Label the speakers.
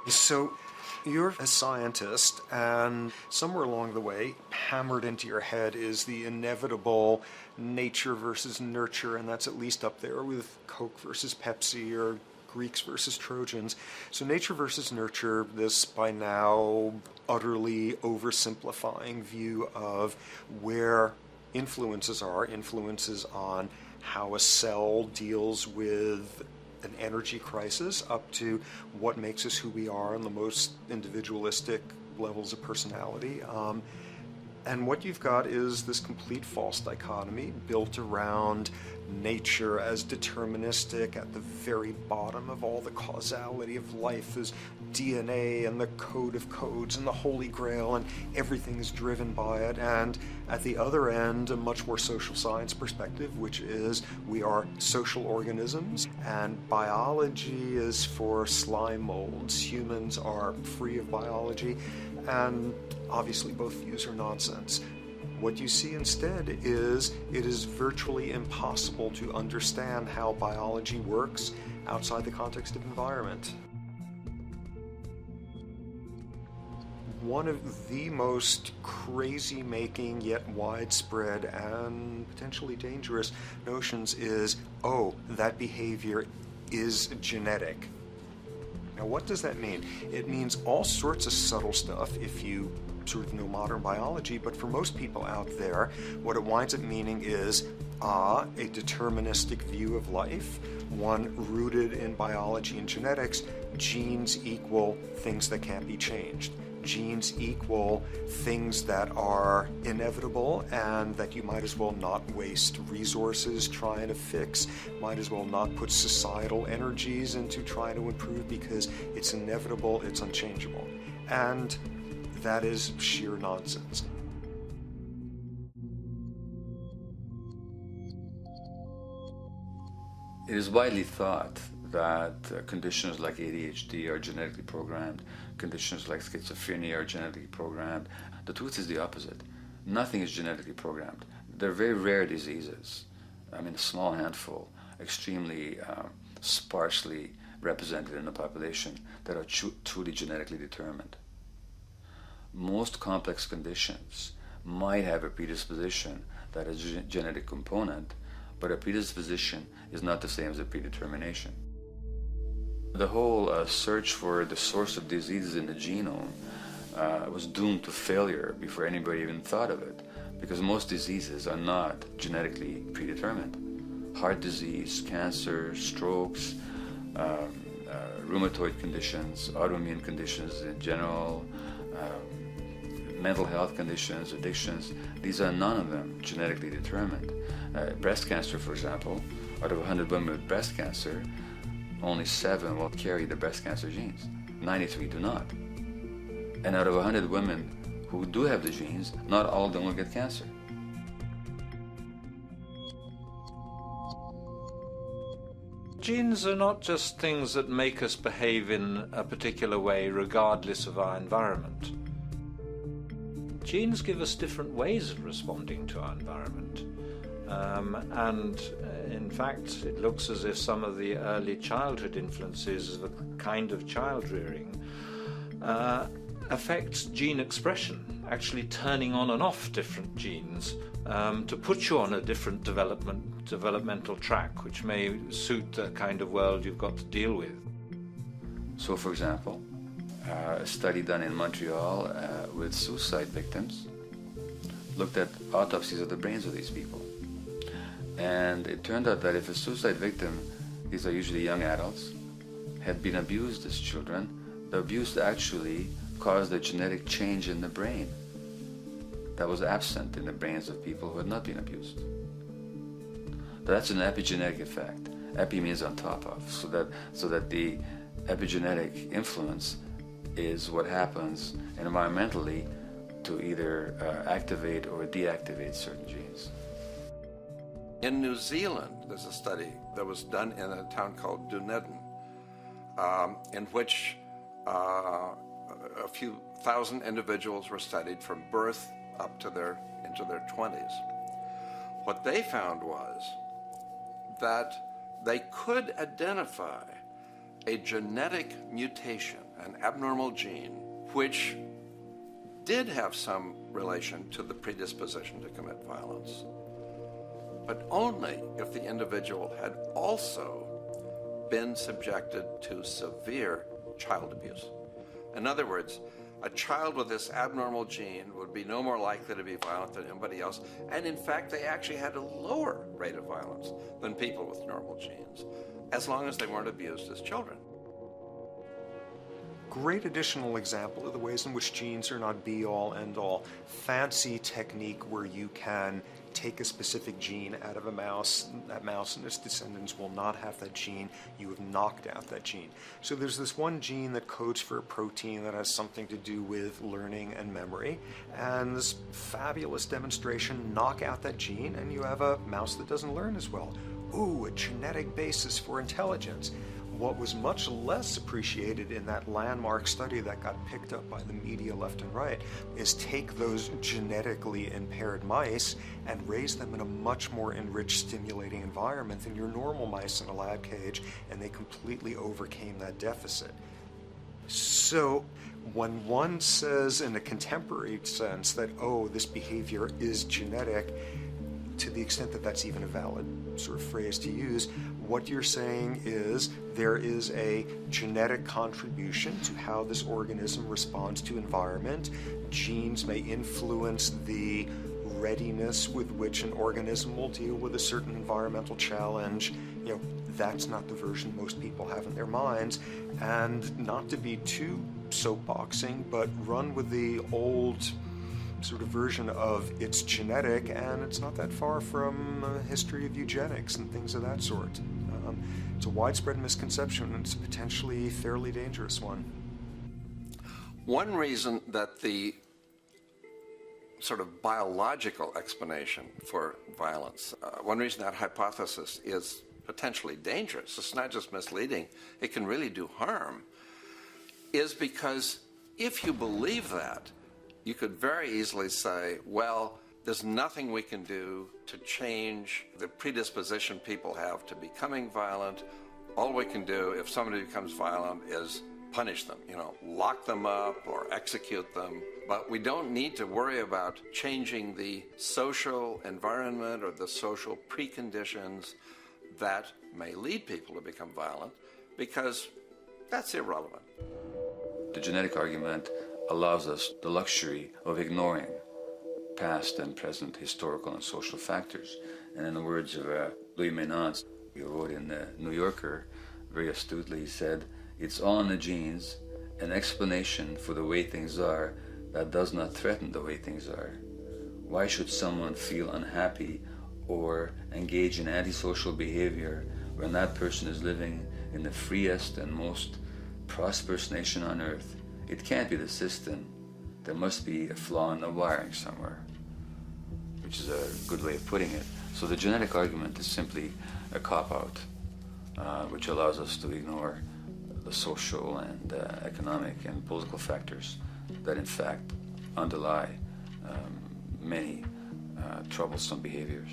Speaker 1: So you're a scientist, and somewhere along the way, hammered into your head is the inevitable nature versus nurture, and that's at least up there with Coke versus Pepsi or Greeks versus Trojans. So nature versus nurture, this by now utterly oversimplifying view of where influences on how a cell deals with an energy crisis, up to what makes us who we are on the most individualistic levels of personality. And what you've got is this complete false dichotomy built around nature as deterministic. At the very bottom of all the causality of life is DNA and the code of codes and the Holy Grail, and everything is driven by it. And at the other end, a much more social science perspective, which is we are social organisms, and biology is for slime molds. Humans are free of biology, and obviously both views are nonsense. What you see instead is it is virtually impossible to understand how biology works outside the context of environment. One of the most crazy-making yet widespread and potentially dangerous notions is, oh, that behavior is genetic. Now, what does that mean? It means all sorts of subtle stuff if you sort of know modern biology, but for most people out there, what it winds up meaning is a deterministic view of life, one rooted in biology and genetics. Genes equal things that can't be changed. Genes equal things that are inevitable and that you might as well not waste resources trying to fix, might as well not put societal energies into trying to improve because it's inevitable, it's unchangeable. And that is sheer nonsense.
Speaker 2: It is widely thought that conditions like ADHD are genetically programmed, conditions like schizophrenia are genetically programmed. The truth is the opposite. Nothing is genetically programmed. They're very rare diseases. I mean, a small handful, extremely sparsely represented in the population, that are truly genetically determined. Most complex conditions might have a predisposition that is a genetic component, but a predisposition is not the same as a predetermination. The whole search for the source of diseases in the genome was doomed to failure before anybody even thought of it, because most diseases are not genetically predetermined. Heart disease, cancer, strokes, rheumatoid conditions, autoimmune conditions in general, mental health conditions, addictions, these are none of them genetically determined. Breast cancer, for example, out of 100 women with breast cancer, only 7 will carry the breast cancer genes. 93 do not. And out of 100 women who do have the genes, not all of them will get cancer.
Speaker 3: Genes are not just things that make us behave in a particular way regardless of our environment. Genes give us different ways of responding to our environment. In fact, it looks as if some of the early childhood influences of a kind of child rearing affect gene expression, actually turning on and off different genes to put you on a different developmental track, which may suit the kind of world you've got to deal with.
Speaker 2: So, for example, a study done in Montreal with suicide victims looked at autopsies of the brains of these people. And it turned out that if a suicide victim, these are usually young adults, had been abused as children, the abuse actually caused a genetic change in the brain that was absent in the brains of people who had not been abused. That's an epigenetic effect. Epi means on top of, so that the epigenetic influence is what happens environmentally to either activate or deactivate certain genes.
Speaker 4: In New Zealand, there's a study that was done in a town called Dunedin, in which a few thousand individuals were studied from birth up to into their 20s. What they found was that they could identify a genetic mutation, an abnormal gene which did have some relation to the predisposition to commit violence, but only if the individual had also been subjected to severe child abuse. In other words, a child with this abnormal gene would be no more likely to be violent than anybody else, and in fact they actually had a lower rate of violence than people with normal genes, as long as they weren't abused as children.
Speaker 1: Great additional example of the ways in which genes are not be-all, end-all. Fancy technique where you can take a specific gene out of a mouse, that mouse and its descendants will not have that gene, you have knocked out that gene. So there's this one gene that codes for a protein that has something to do with learning and memory, and this fabulous demonstration, knock out that gene and you have a mouse that doesn't learn as well. Ooh, a genetic basis for intelligence. What was much less appreciated in that landmark study that got picked up by the media left and right is take those genetically impaired mice and raise them in a much more enriched, stimulating environment than your normal mice in a lab cage, and they completely overcame that deficit. So when one says in a contemporary sense that, oh, this behavior is genetic, to the extent that that's even a valid sort of phrase to use, what you're saying is there is a genetic contribution to how this organism responds to environment. Genes may influence the readiness with which an organism will deal with a certain environmental challenge. You know, that's not the version most people have in their minds. And not to be too soapboxing, but run with the old sort of version of it's genetic, and it's not that far from a history of eugenics and things of that sort. It's a widespread misconception, and it's a potentially fairly dangerous one.
Speaker 4: One reason that the sort of biological explanation for violence, one reason that hypothesis is potentially dangerous, it's not just misleading, it can really do harm, is because if you believe that, you could very easily say, well, there's nothing we can do to change the predisposition people have to becoming violent. All we can do if somebody becomes violent is punish them, lock them up or execute them. But we don't need to worry about changing the social environment or the social preconditions that may lead people to become violent, because that's irrelevant.
Speaker 2: The genetic argument allows us the luxury of ignoring past and present historical and social factors. And in the words of Louis Menand, who wrote in the New Yorker, very astutely, he said, "It's all in the genes, an explanation for the way things are that does not threaten the way things are. Why should someone feel unhappy or engage in antisocial behavior when that person is living in the freest and most prosperous nation on earth? It can't be the system. There must be a flaw in the wiring somewhere," which is a good way of putting it. So the genetic argument is simply a cop-out, which allows us to ignore the social and economic and political factors that in fact underlie many troublesome behaviors.